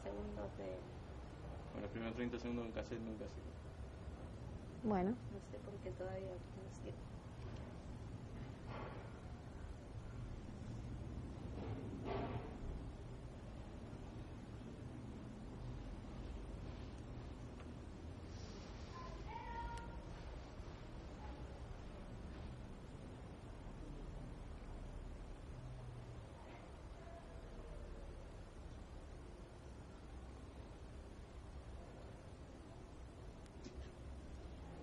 segundos de... Bueno, los primeros 30 segundos de un cassette nunca sirve. Bueno. No sé por qué todavía no sirve.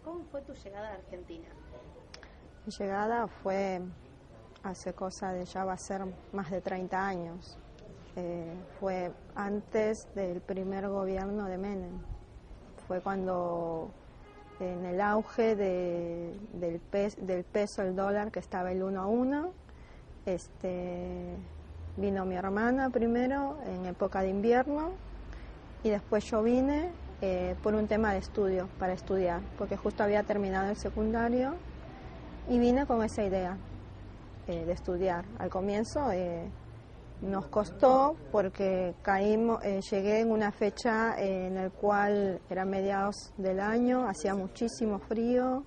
¿Cómo fue tu llegada a Argentina? Mi llegada fue hace cosa de ya va a ser más de 30 años. Fue antes del primer gobierno de Menem. Fue cuando en el auge del peso, el dólar, que estaba el 1 a 1, vino mi hermana primero en época de invierno y después yo vine por un tema de estudio, para estudiar, porque justo había terminado el secundario y vine con esa idea de estudiar. Al comienzo nos costó porque llegué en una fecha en la cual era mediados del año, hacía muchísimo frío.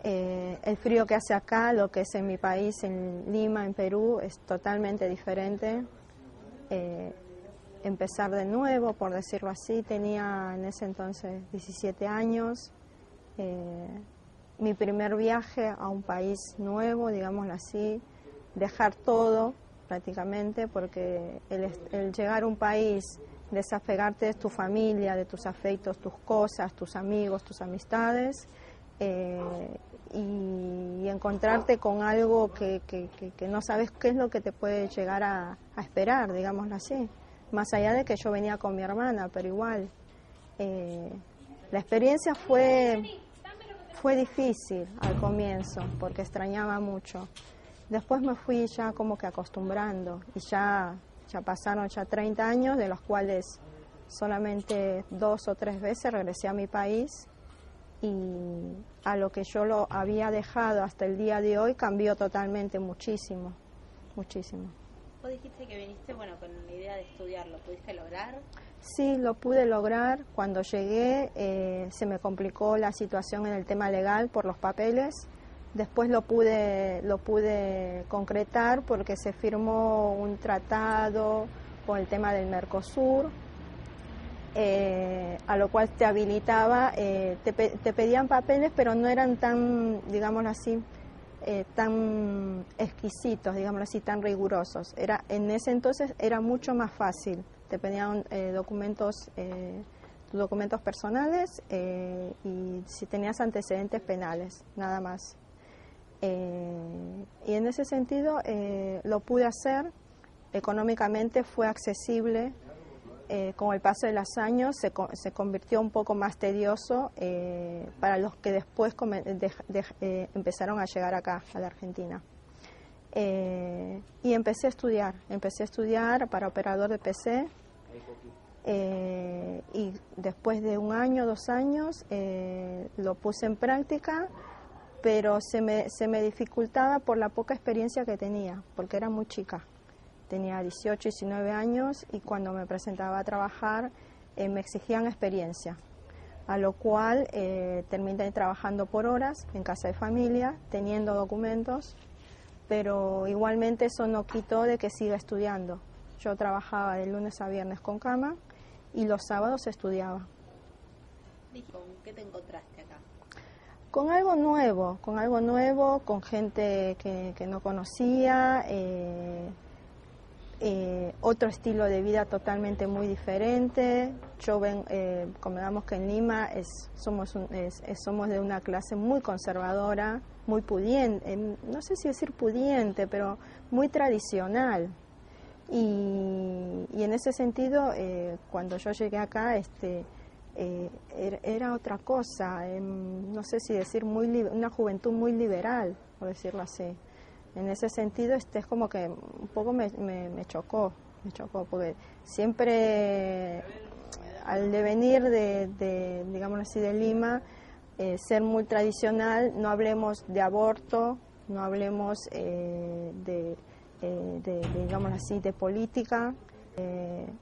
El frío que hace acá, lo que es en mi país, en Lima, en Perú, es totalmente diferente. Empezar de nuevo, por decirlo así, tenía en ese entonces 17 años. Mi primer viaje a un país nuevo, digámoslo así, dejar todo prácticamente, porque el llegar a un país, desapegarte de tu familia, de tus afectos, tus cosas, tus amigos, tus amistades, y encontrarte con algo que no sabes qué es lo que te puede llegar a esperar, digámoslo así. Más allá de que yo venía con mi hermana, pero igual. La experiencia fue difícil al comienzo, porque extrañaba mucho. Después me fui ya como que acostumbrando, y ya pasaron ya 30 años, de los cuales solamente 2 o 3 veces regresé a mi país, y a lo que yo lo había dejado hasta el día de hoy cambió totalmente, muchísimo, muchísimo. Vos dijiste que viniste, con la idea de estudiar, ¿lo pudiste lograr? Sí, lo pude lograr. Cuando llegué se me complicó la situación en el tema legal por los papeles. Después lo pude concretar porque se firmó un tratado con el tema del Mercosur, a lo cual te habilitaba, te pedían papeles, pero no eran tan, digámoslo así, tan exquisitos, digámoslo así, tan rigurosos. En ese entonces era mucho más fácil. Te pedían documentos personales y si tenías antecedentes penales, nada más. Y en ese sentido lo pude hacer. Económicamente fue accesible. Con el paso de los años se convirtió un poco más tedioso para los que después empezaron a llegar acá, a la Argentina. Y empecé a estudiar para operador de PC, y después de 1 año, 2 años, lo puse en práctica, pero se me dificultaba por la poca experiencia que tenía, porque era muy chica. Tenía 18, 19 años y cuando me presentaba a trabajar me exigían experiencia, a lo cual terminé trabajando por horas en casa de familia, teniendo documentos, pero igualmente eso no quitó de que siga estudiando. Yo trabajaba de lunes a viernes con cama y los sábados estudiaba. ¿Con qué te encontraste acá? Con algo nuevo, con gente que no conocía, otro estilo de vida totalmente muy diferente. Convengamos que en Lima somos de una clase muy conservadora, muy pudiente, no sé si decir pudiente, pero muy tradicional. Y en ese sentido, cuando yo llegué acá, era otra cosa, no sé si decir una juventud muy liberal, por decirlo así. En ese sentido, es como que un poco me chocó, porque siempre al devenir digámoslo así, de Lima, ser muy tradicional, no hablemos de aborto, no hablemos digámoslo así, de política,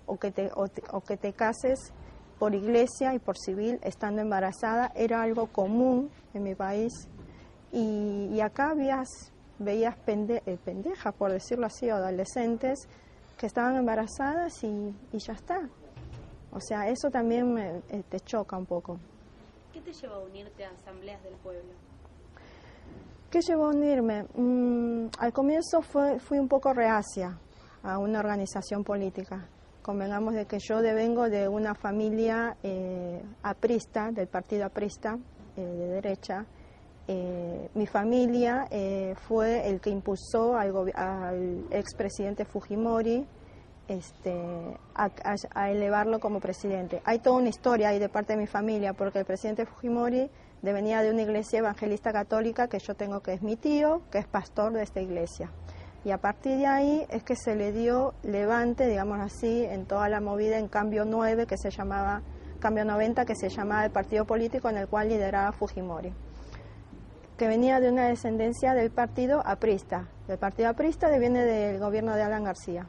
o que te cases por iglesia y por civil estando embarazada era algo común en mi país, y acá veías pendejas, por decirlo así, o adolescentes que estaban embarazadas y ya está. O sea, eso también te choca un poco. ¿Qué te llevó a unirte a asambleas del pueblo? ¿Qué llevó a unirme? Al comienzo fui un poco reacia a una organización política. Convengamos de que yo devengo de una familia aprista, del partido aprista, de derecha. Mi familia fue el que impulsó al expresidente Fujimori a elevarlo como presidente. Hay toda una historia ahí de parte de mi familia, porque el presidente Fujimori venía de una iglesia evangelista católica que yo tengo, que es mi tío, que es pastor de esta iglesia. Y a partir de ahí es que se le dio levante, digamos así, en toda la movida en Cambio 9, que se llamaba Cambio 90, que se llamaba el partido político en el cual lideraba Fujimori, que venía de una descendencia del partido aprista. El partido aprista viene del gobierno de Alan García.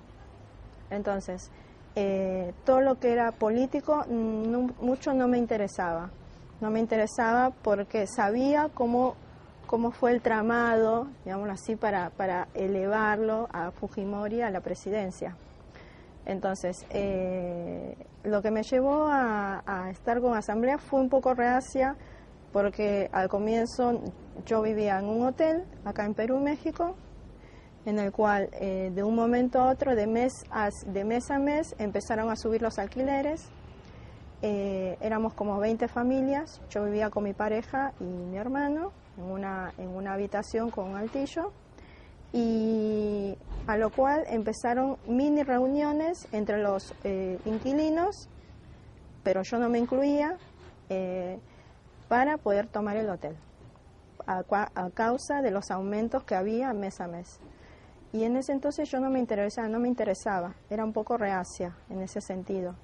Entonces, todo lo que era político mucho no me interesaba. No me interesaba porque sabía cómo fue el tramado, digámoslo así, para elevarlo a Fujimori a la presidencia. Entonces, lo que me llevó a estar con Asamblea fue un poco reacia, porque al comienzo yo vivía en un hotel acá en Perú, México, en el cual de un momento a otro, de mes a mes, empezaron a subir los alquileres. Éramos como 20 familias, yo vivía con mi pareja y mi hermano en una habitación con un altillo, y a lo cual empezaron mini reuniones entre los inquilinos, pero yo no me incluía, para poder tomar el hotel, a causa de los aumentos que había mes a mes. Y en ese entonces yo no me interesaba, era un poco reacia en ese sentido.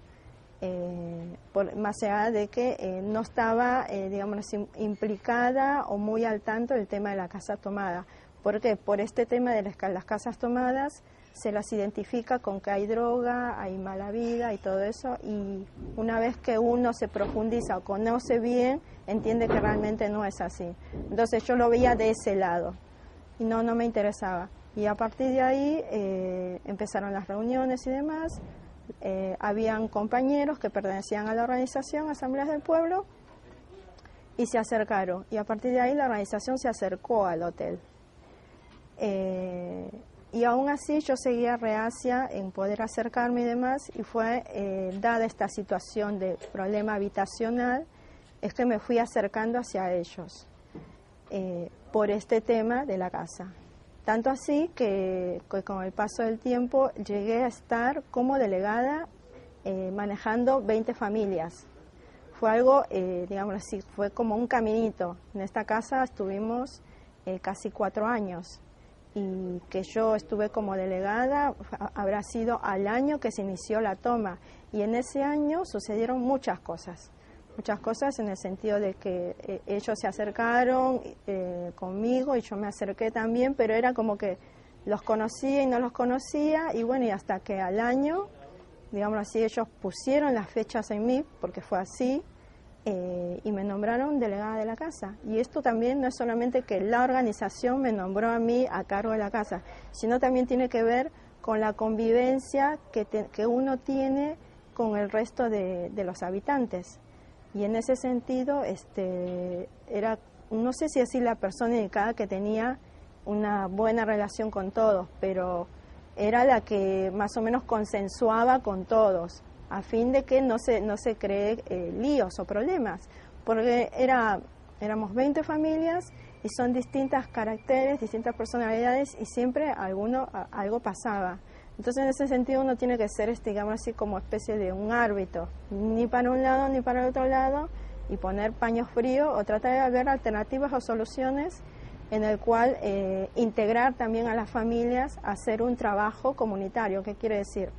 Más allá de que no estaba, digamos así, implicada o muy al tanto del tema de la casa tomada. ¿Por qué? Por este tema de las casas tomadas se las identifica con que hay droga, hay mala vida y todo eso, y una vez que uno se profundiza o conoce bien, entiende que realmente no es así. Entonces yo lo veía de ese lado y no me interesaba. Y a partir de ahí empezaron las reuniones y demás. Habían compañeros que pertenecían a la organización Asambleas del Pueblo y se acercaron, y a partir de ahí la organización se acercó al hotel, y aún así yo seguía reacia en poder acercarme y demás, y fue dada esta situación de problema habitacional, es que me fui acercando hacia ellos por este tema de la casa. Tanto así que con el paso del tiempo llegué a estar como delegada manejando 20 familias. Fue algo, digamos así, fue como un caminito. En esta casa estuvimos casi 4 años, y que yo estuve como delegada habrá sido al año que se inició la toma, y en ese año sucedieron muchas cosas en el sentido de que ellos se acercaron conmigo y yo me acerqué también, pero era como que los conocía y no los conocía, y bueno, y hasta que al año, digamos así, ellos pusieron las fechas en mí, porque fue así, y me nombraron delegada de la casa. Y esto también no es solamente que la organización me nombró a mí a cargo de la casa, sino también tiene que ver con la convivencia que uno tiene con el resto de los habitantes. Y en ese sentido, era, no sé si así la persona indicada, que tenía una buena relación con todos, pero era la que más o menos consensuaba con todos, a fin de que no se cree líos o problemas, porque éramos 20 familias y son distintas caracteres, distintas personalidades, y siempre algo pasaba. Entonces, en ese sentido, uno tiene que ser, digamos así, como especie de un árbitro, ni para un lado ni para el otro lado, y poner paño frío o tratar de ver alternativas o soluciones en el cual integrar también a las familias a hacer un trabajo comunitario. ¿Qué quiere decir?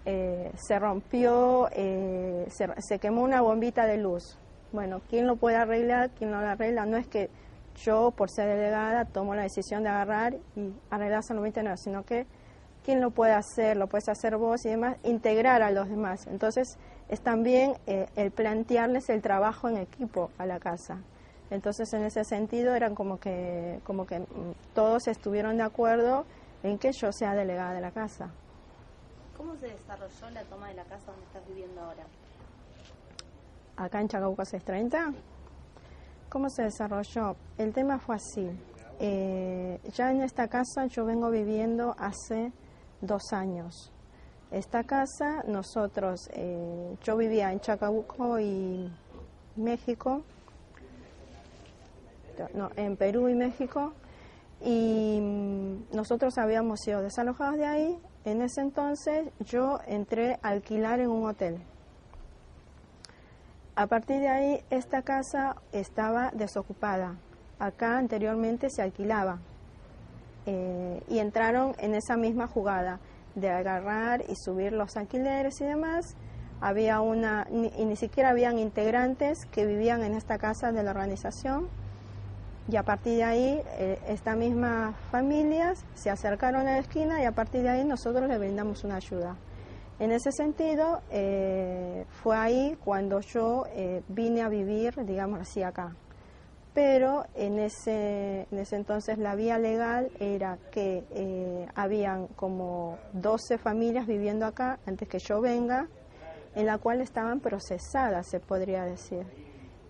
Se rompió, se quemó una bombita de luz. Bueno, ¿quién lo puede arreglar? ¿Quién no lo arregla? No es que yo, por ser delegada, tomo la decisión de agarrar y arreglar esa bombita, no, sino que ¿quién lo puede hacer? Lo puedes hacer vos y demás, integrar a los demás. Entonces es también el plantearles el trabajo en equipo a la casa. Entonces en ese sentido eran como que todos estuvieron de acuerdo en que yo sea delegada de la casa. ¿Cómo se desarrolló la toma de la casa donde estás viviendo ahora? Acá en Chacabuco 630. ¿Cómo se desarrolló? El tema fue así. Ya en esta casa yo vengo viviendo hace 2 años. Esta casa nosotros, yo vivía en Chacabuco y México, no, en Perú y México, y nosotros habíamos sido desalojados de ahí. En ese entonces yo entré a alquilar en un hotel. A partir de ahí esta casa estaba desocupada. Acá anteriormente se alquilaba y entraron en esa misma jugada de agarrar y subir los alquileres y demás. Había ni siquiera habían integrantes que vivían en esta casa de la organización, y a partir de ahí estas mismas familias se acercaron a la esquina y a partir de ahí nosotros les brindamos una ayuda. En ese sentido fue ahí cuando yo vine a vivir, digamos así, acá. Pero en ese entonces la vía legal era que habían como 12 familias viviendo acá antes que yo venga, en la cual estaban procesadas, se podría decir.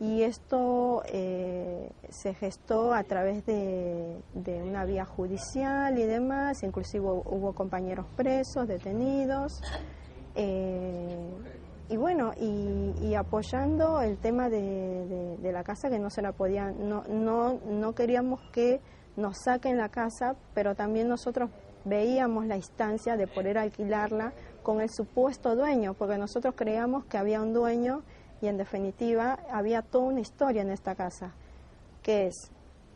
Y esto se gestó a través de una vía judicial y demás, inclusive hubo compañeros presos, detenidos. Y bueno, y apoyando el tema de la casa, que no se la podían, no queríamos que nos saquen la casa, pero también nosotros veíamos la instancia de poder alquilarla con el supuesto dueño, porque nosotros creíamos que había un dueño y en definitiva había toda una historia en esta casa, que es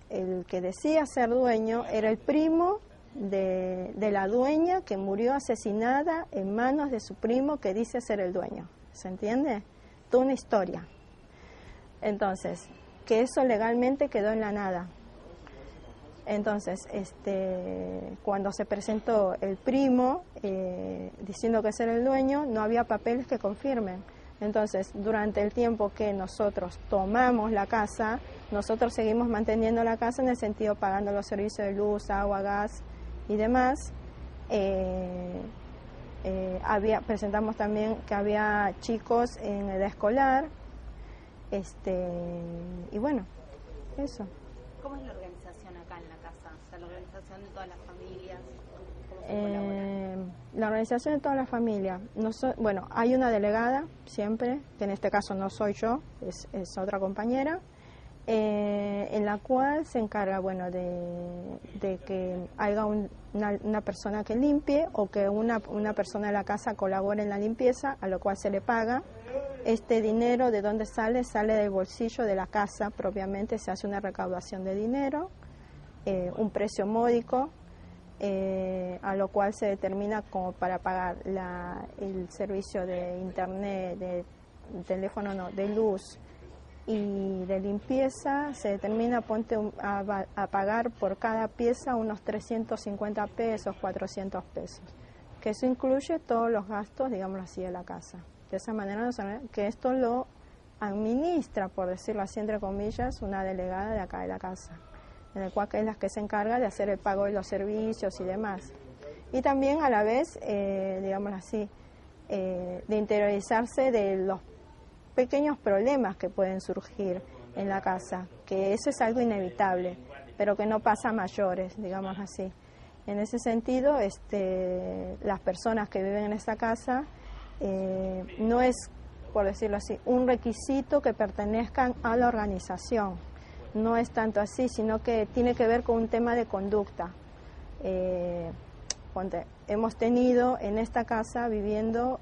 el que decía ser dueño, era el primo de la dueña que murió asesinada en manos de su primo que dice ser el dueño. ¿Se entiende? Toda una historia. Entonces, que eso legalmente quedó en la nada. Entonces, cuando se presentó el primo diciendo que ser el dueño, no había papeles que confirmen. Entonces, durante el tiempo que nosotros tomamos la casa, nosotros seguimos manteniendo la casa en el sentido pagando los servicios de luz, agua, gas y demás. Presentamos también que había chicos en edad escolar, y bueno, eso. ¿Cómo es la organización acá en la casa? O sea, la organización de todas las familias, ¿cómo se colabora? La organización de toda la familia, bueno, hay una delegada siempre, que en este caso no soy yo, es otra compañera, en la cual se encarga, bueno, de que haya una persona que limpie o que una persona de la casa colabore en la limpieza, a lo cual se le paga. Este dinero, ¿de dónde sale? Sale del bolsillo de la casa propiamente, se hace una recaudación de dinero, un precio módico, a lo cual se determina como para pagar el servicio de internet, de teléfono, no, de luz y de limpieza. Se determina a pagar por cada pieza unos 350 pesos, 400 pesos, que eso incluye todos los gastos, digamos así, de la casa. De esa manera, que esto lo administra, por decirlo así, entre comillas, una delegada de acá de la casa, en el cual es la que se encarga de hacer el pago de los servicios y demás. Y también a la vez, digamos así, de interiorizarse de los pequeños problemas que pueden surgir en la casa, que eso es algo inevitable, pero que no pasa a mayores, digamos así. En ese sentido, las personas que viven en esta casa no es, por decirlo así, un requisito que pertenezcan a la organización. No es tanto así, sino que tiene que ver con un tema de conducta. Hemos tenido en esta casa viviendo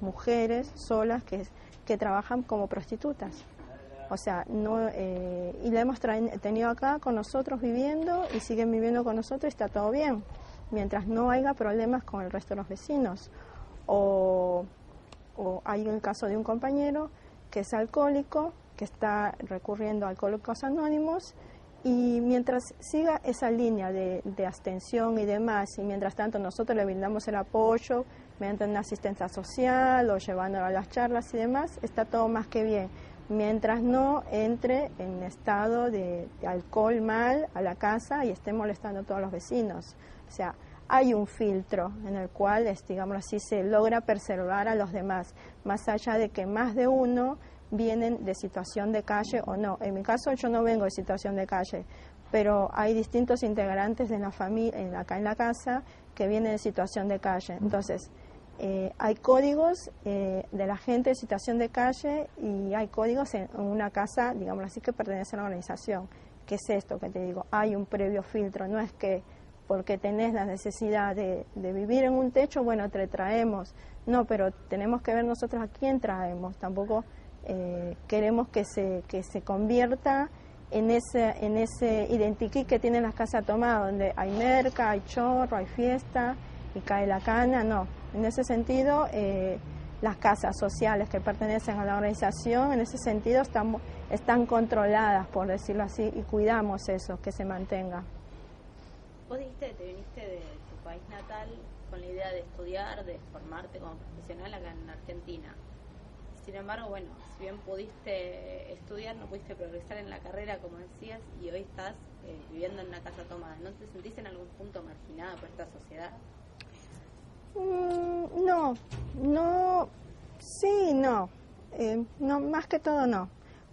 mujeres solas que trabajan como prostitutas. O sea, y la hemos tenido acá con nosotros viviendo y siguen viviendo con nosotros y está todo bien, mientras no haya problemas con el resto de los vecinos. O hay el caso de un compañero que es alcohólico, que está recurriendo a Alcohólicos Anónimos Y mientras siga esa línea de abstención y demás, y mientras tanto nosotros le brindamos el apoyo mediante una asistencia social o llevándolo a las charlas y demás, está todo más que bien. Mientras no entre en estado de alcohol mal a la casa y esté molestando a todos los vecinos. O sea, hay un filtro en el cual, digamos así, se logra preservar a los demás, más allá de que más de uno vienen de situación de calle o no. En mi caso yo no vengo de situación de calle, pero hay distintos integrantes de la familia acá en la casa que vienen de situación de calle. Entonces, hay códigos de la gente de situación de calle y hay códigos en una casa, digamos así, que pertenece a la organización. ¿Qué es esto que te digo? Hay un previo filtro, no es que porque tenés la necesidad de vivir en un techo, bueno, te traemos. No, pero tenemos que ver nosotros a quién traemos. Tampoco queremos que se convierta en ese identikit que tienen las casas tomadas, donde hay merca, hay chorro, hay fiesta y cae la cana. No, en ese sentido, las casas sociales que pertenecen a la organización, en ese sentido están controladas, por decirlo así, y cuidamos eso, que se mantenga. Vos dijiste que te viniste de tu país natal con la idea de estudiar, de formarte como profesional acá en Argentina. Sin embargo, bueno, si bien pudiste estudiar, no pudiste progresar en la carrera, como decías, y hoy estás viviendo en una casa tomada. ¿No te sentís en algún punto marginada por esta sociedad? No, sí, no. No, más que todo no.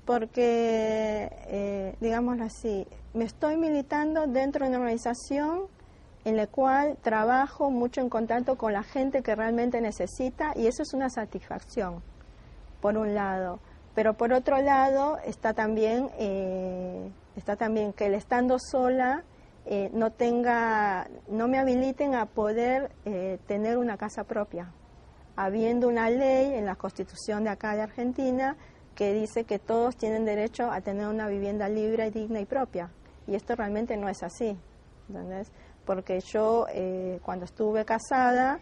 Porque, digámoslo así, me estoy militando dentro de una organización en la cual trabajo mucho en contacto con la gente que realmente necesita, y eso es una satisfacción, por un lado. Pero por otro lado está también que el estando sola no me habiliten a poder tener una casa propia, habiendo una ley en la Constitución de acá de Argentina que dice que todos tienen derecho a tener una vivienda libre, digna y propia. Y esto realmente no es así, ¿entendés? Porque yo cuando estuve casada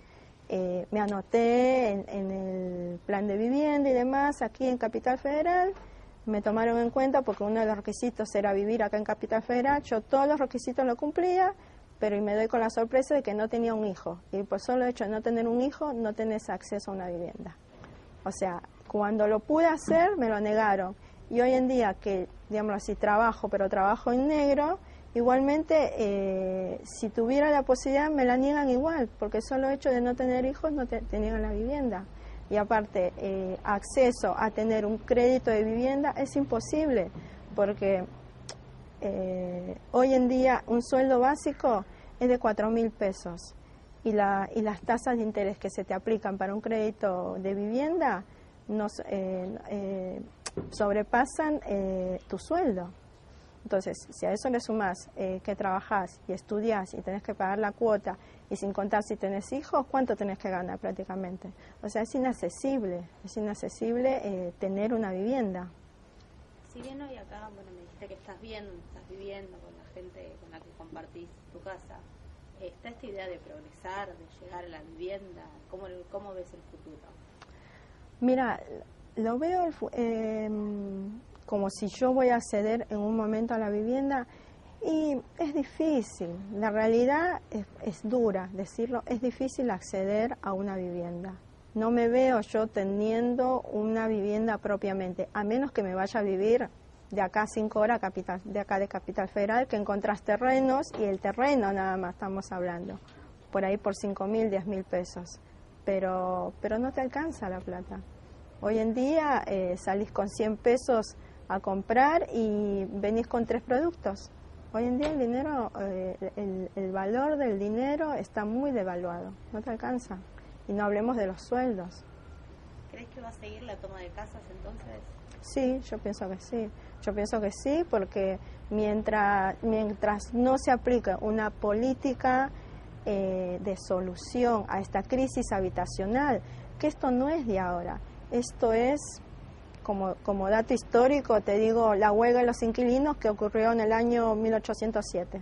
me anoté en el plan de vivienda y demás aquí en Capital Federal, me tomaron en cuenta porque uno de los requisitos era vivir acá en Capital Federal, yo todos los requisitos los cumplía, pero me doy con la sorpresa de que no tenía un hijo. Y por solo hecho de no tener un hijo, no tenés acceso a una vivienda. O sea, cuando lo pude hacer, me lo negaron. Y hoy en día que, digamos así, trabajo, pero trabajo en negro, igualmente, si tuviera la posibilidad, me la niegan igual, porque solo hecho de no tener hijos, no te niegan la vivienda. Y aparte, acceso a tener un crédito de vivienda es imposible, porque hoy en día un sueldo básico es de 4.000 pesos. Y las tasas de interés que se te aplican para un crédito de vivienda sobrepasan tu sueldo. Entonces, si a eso le sumás que trabajás y estudiás y tenés que pagar la cuota, y sin contar si tenés hijos, ¿cuánto tenés que ganar prácticamente? O sea, es inaccesible tener una vivienda. Si bien hoy acá, bueno, me dijiste que estás bien, estás viviendo con la gente con la que compartís tu casa, ¿está esta idea de progresar, de llegar a la vivienda? ¿Cómo ves el futuro? Mira, lo veo como si yo voy a acceder en un momento a la vivienda, y es difícil, la realidad es dura decirlo, es difícil acceder a una vivienda. No me veo yo teniendo una vivienda propiamente, a menos que me vaya a vivir de acá a 5 horas de acá de Capital Federal, que encontrás terrenos, y el terreno nada más estamos hablando, por ahí por 5.000, 10.000 pesos, pero no te alcanza la plata. Hoy en día salís con 100 pesos a comprar y venís con 3 productos. Hoy en día el dinero, el valor del dinero está muy devaluado, no te alcanza. Y no hablemos de los sueldos. ¿Crees que va a seguir la toma de casas entonces? Sí, yo pienso que sí. Yo pienso que sí, porque mientras no se aplique una política de solución a esta crisis habitacional, que esto no es de ahora, esto es, como dato histórico, te digo, la huelga de los inquilinos que ocurrió en el año 1807.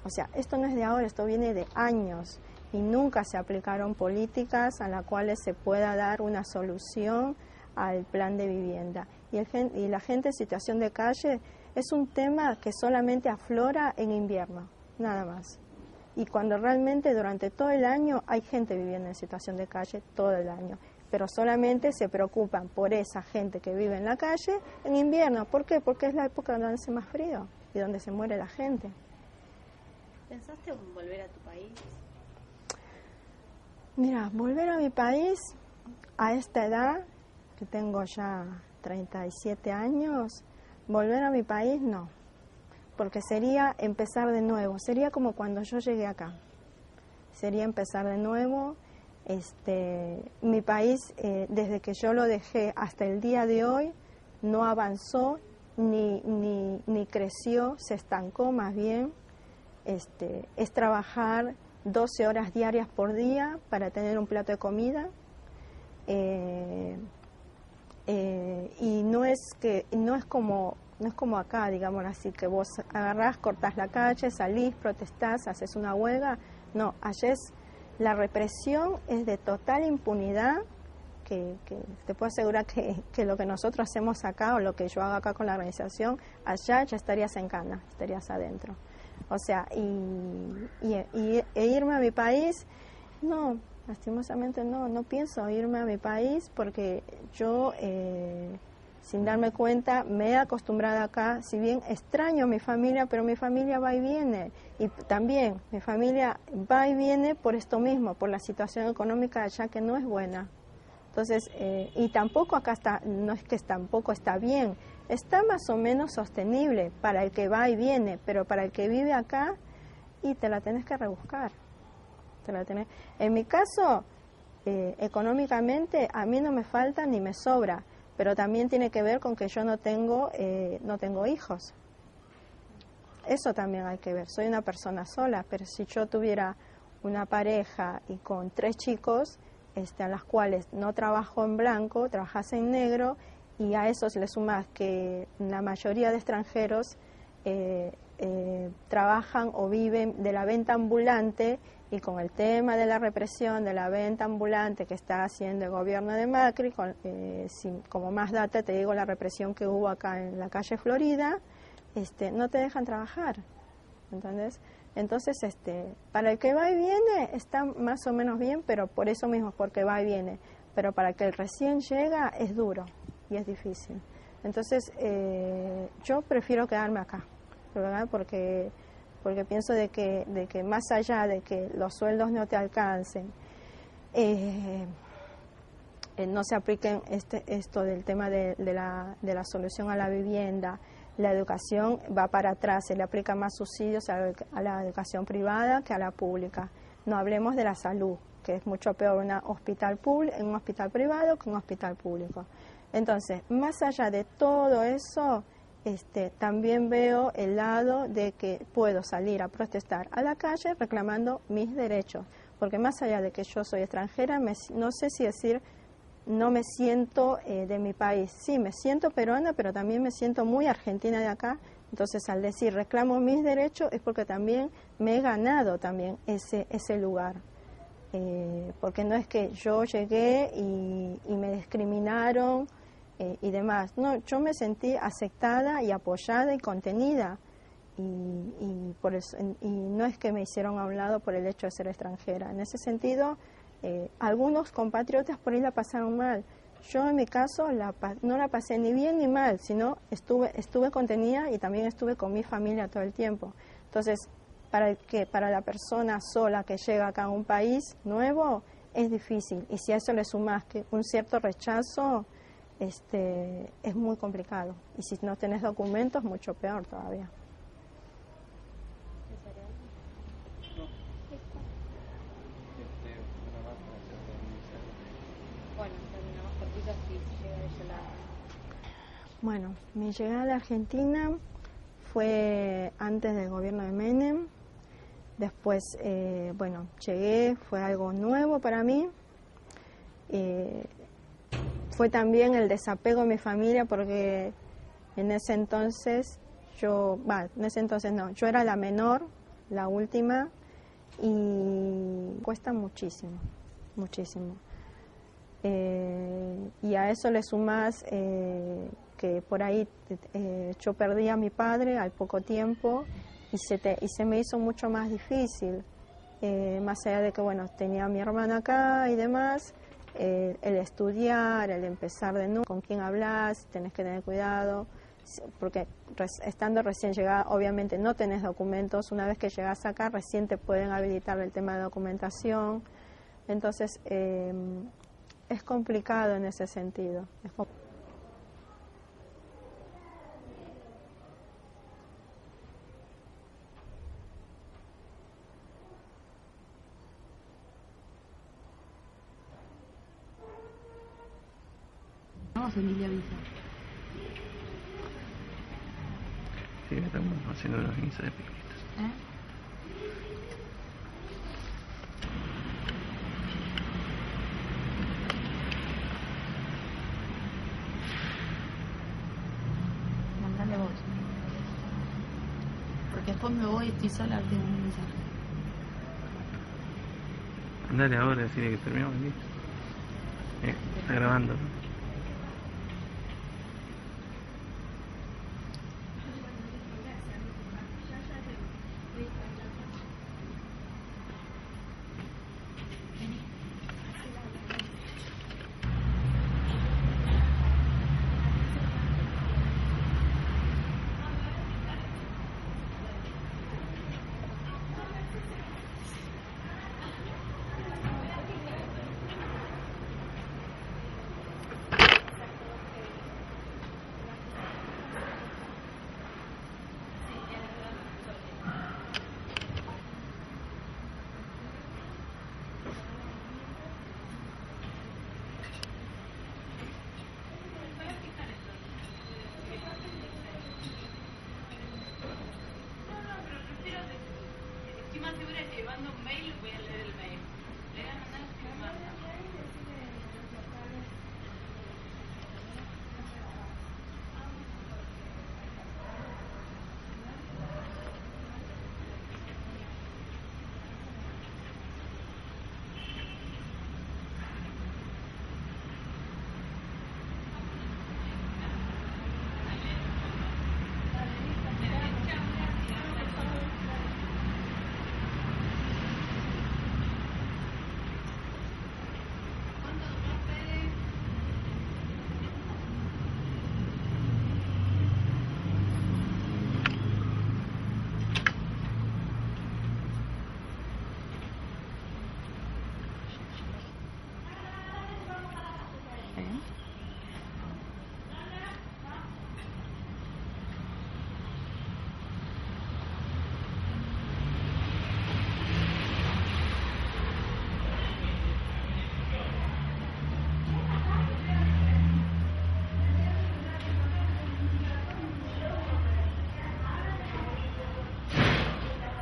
O sea, esto no es de ahora, esto viene de años, y nunca se aplicaron políticas a las cuales se pueda dar una solución al plan de vivienda. Y la gente en situación de calle Es un tema que solamente aflora en invierno, nada más. Y cuando realmente durante todo el año hay gente viviendo en situación de calle todo el año, pero solamente se preocupan por esa gente que vive en la calle en invierno. ¿Por qué? Porque es la época donde hace más frío y donde se muere la gente. ¿Pensaste en volver a tu país? Mira, volver a mi país a esta edad, que tengo ya 37 años, volver a mi país no, porque sería empezar de nuevo, sería como cuando yo llegué acá, sería empezar de nuevo. Mi país, desde que yo lo dejé hasta el día de hoy, no avanzó ni creció, se estancó más bien. Es trabajar 12 horas diarias por día para tener un plato de comida. Y no es como acá, digamos así, que vos agarrás, cortás la calle, salís, protestás, haces una huelga. No, allá la represión es de total impunidad, que te puedo asegurar que lo que nosotros hacemos acá o lo que yo hago acá con la organización, allá ya estarías en cana, estarías adentro. O sea, e irme a mi país, no, lastimosamente no pienso irme a mi país porque yo, sin darme cuenta, me he acostumbrado acá, si bien extraño a mi familia, pero mi familia va y viene. Y también mi familia va y viene por esto mismo, por la situación económica allá que no es buena. Entonces, y tampoco acá está, no es que tampoco está bien, está más o menos sostenible para el que va y viene, pero para el que vive acá, y te la tenés que rebuscar. En mi caso, económicamente, a mí no me falta ni me sobra, pero también tiene que ver con que yo no tengo hijos. Eso también hay que ver. Soy una persona sola, pero si yo tuviera una pareja y con 3 chicos, a las cuales no trabajo en blanco, trabajase en negro, y a esos le sumas que la mayoría de extranjeros trabajan o viven de la venta ambulante, y con el tema de la represión de la venta ambulante que está haciendo el gobierno de Macri, como más data te digo la represión que hubo acá en la calle Florida, no te dejan trabajar, ¿entendés? Entonces, para el que va y viene está más o menos bien, pero por eso mismo, porque va y viene. Pero para el que recién llega es duro y es difícil. Entonces, yo prefiero quedarme acá, ¿verdad? Porque pienso de que más allá de que los sueldos no te alcancen, no se apliquen esto del tema de la solución a la vivienda. La educación va para atrás, se le aplica más subsidios a la educación privada que a la pública. No hablemos de la salud, que es mucho peor en un hospital privado que un hospital público. Entonces, más allá de todo eso, también veo el lado de que puedo salir a protestar a la calle reclamando mis derechos, porque más allá de que yo soy extranjera, no sé si decir no me siento de mi país. Sí, me siento peruana, pero también me siento muy argentina de acá. Entonces, al decir reclamo mis derechos es porque también me he ganado también ese lugar. Porque no es que yo llegué y me discriminaron y demás. No, yo me sentí aceptada y apoyada y contenida. Y no es que me hicieron a un lado por el hecho de ser extranjera. En ese sentido, algunos compatriotas por ahí la pasaron mal. Yo en mi caso no la pasé ni bien ni mal, sino estuve contenida y también estuve con mi familia todo el tiempo. Entonces, para la persona sola que llega acá a un país nuevo es difícil, y si a eso le sumas que un cierto rechazo, es muy complicado, y si no tenés documentos mucho peor todavía. Bueno, mi llegada a Argentina fue antes del gobierno de Menem. Después, llegué, fue algo nuevo para mí. Fue también el desapego de mi familia, porque en ese entonces yo era la menor, la última, y cuesta muchísimo, muchísimo. Y a eso le sumas que por ahí yo perdí a mi padre al poco tiempo y se me hizo mucho más difícil, más allá de que, bueno, tenía a mi hermana acá y demás, el estudiar, el empezar de nuevo, con quién hablas, tenés que tener cuidado, porque estando recién llegada, obviamente no tenés documentos, una vez que llegas acá recién te pueden habilitar el tema de documentación, entonces es complicado en ese sentido. Vamos, Emilia Villa. Sí, estamos haciendo una misa de piquitos. Mandale vos. Porque después me voy y estoy sola, tengo un mensaje. Andale ahora, decirle que terminamos y listo. Está grabando.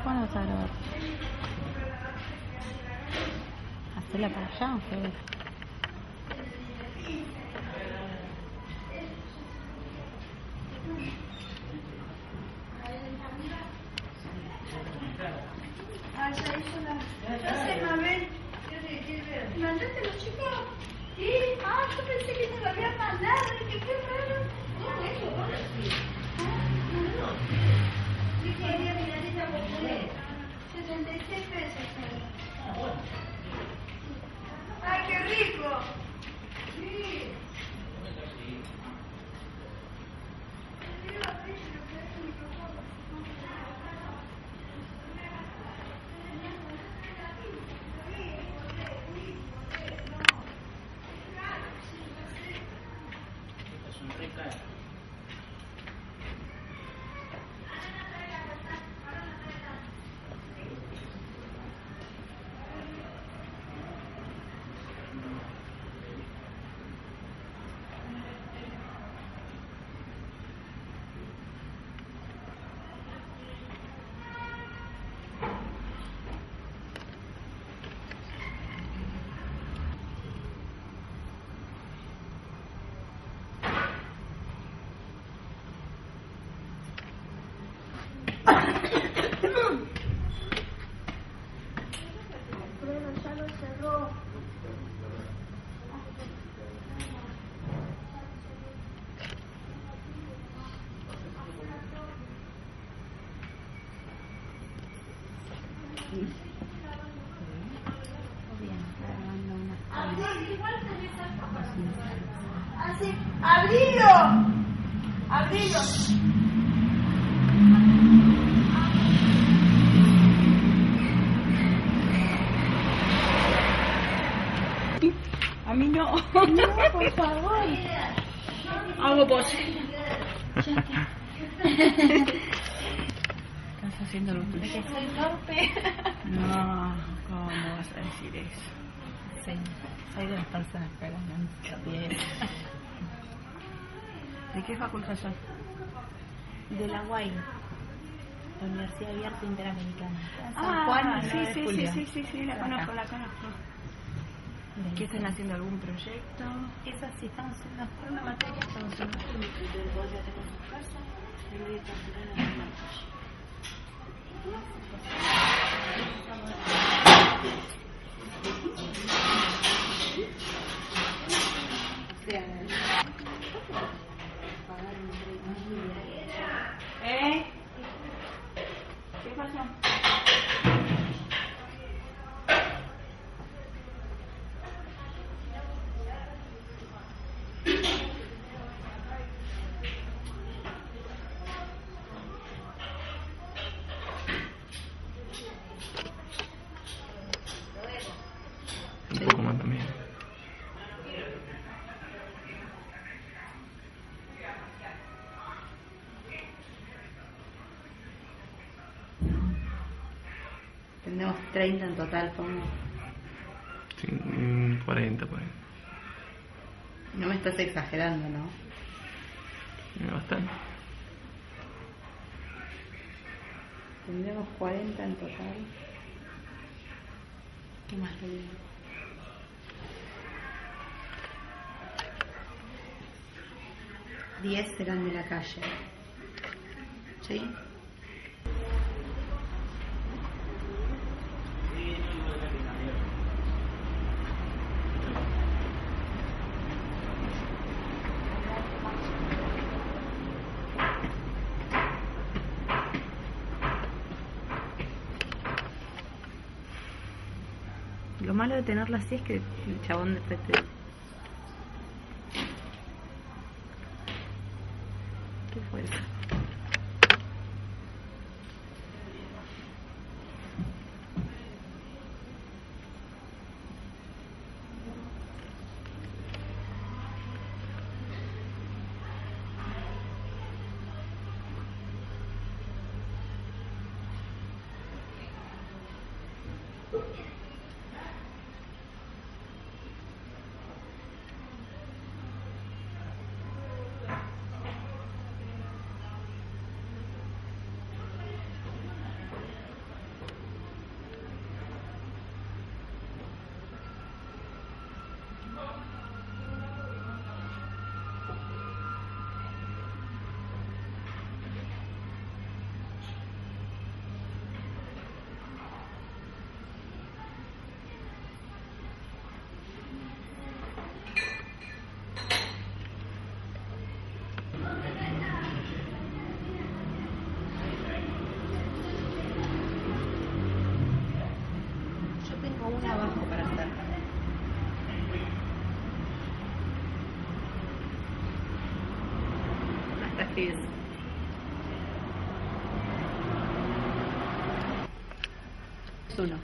¿Cuándo vas a grabar? ¿Hacerla para allá o qué? ¿Mandaste a los chicos? Sí. Ah, yo pensé que te lo habían mandado. Dije, qué raro. No, eso, ahora sí. Ah, no. Dije, había milanesa popular. 76 pesos. Ah, bueno. ¡Ay, qué rico! Sí. Bien, grabando unas Así, abrilo. Abrilo. A mí no. No, por favor. Hago pose. Estás haciendo lo tuyo. Que soy torpe. No, ¿cómo vas a decir eso? Sí, soy de las personas que hablan bien. ¿De qué facultad sos? De la UAI, la Universidad Abierta Interamericana. Ah, Juan, sí, 9 de julio. sí, la Acá. conozco, la conozco. ¿Qué están haciendo? ¿Algún proyecto? Esa sí, estamos haciendo por una materia, estamos haciendo un podría tener su casa, y voy a continuar en la ¿Qué pasó? Un poco más también. Tenemos 30 en total, pongo. Sí, 40 por ahí. No me estás exagerando, ¿no? Bastante. Tendremos 40 en total. ¿Qué más le digo? Diez serán de la calle. ¿Sí? Lo malo de tenerla así es que el chabón después te... ¿Qué fue eso? Yo tengo una abajo para hacer. Hasta escribes. Uno.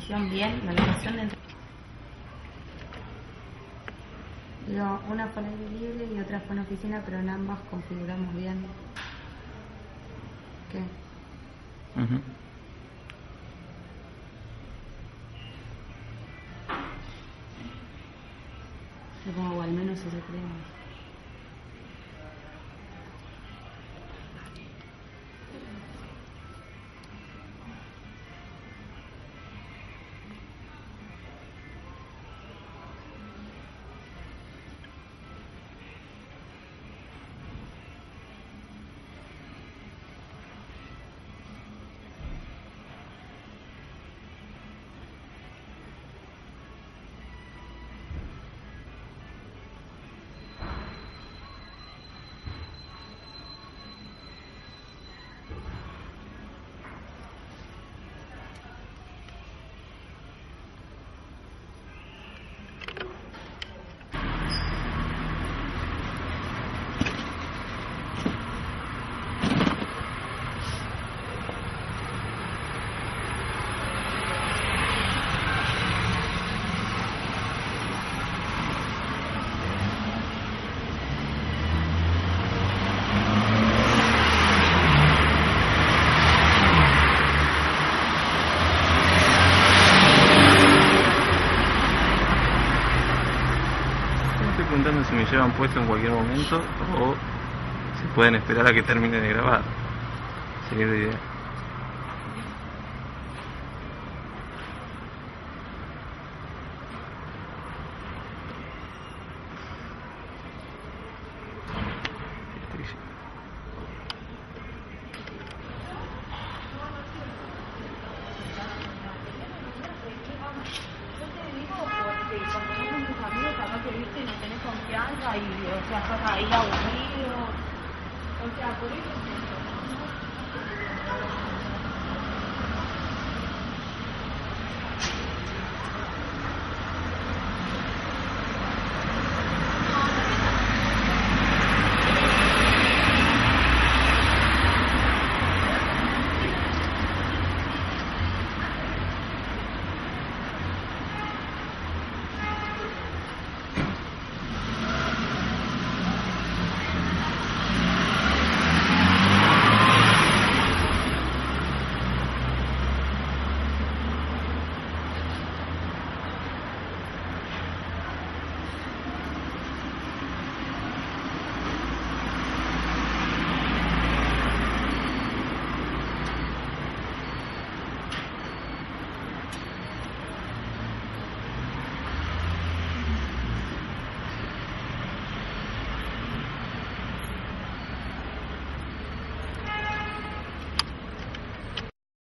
pusieron bien la locación dentro. Digo, una fue al aire libre y otra fue en oficina, pero en ambas configuramos bien. ¿Qué? Ujú. Supongo, o al menos eso creemos. Estoy preguntando si me llevan puesto en cualquier momento o si pueden esperar a que termine de grabar. Sería la idea. Confianza y, o sea, estás ahí aburrido, o sea, por eso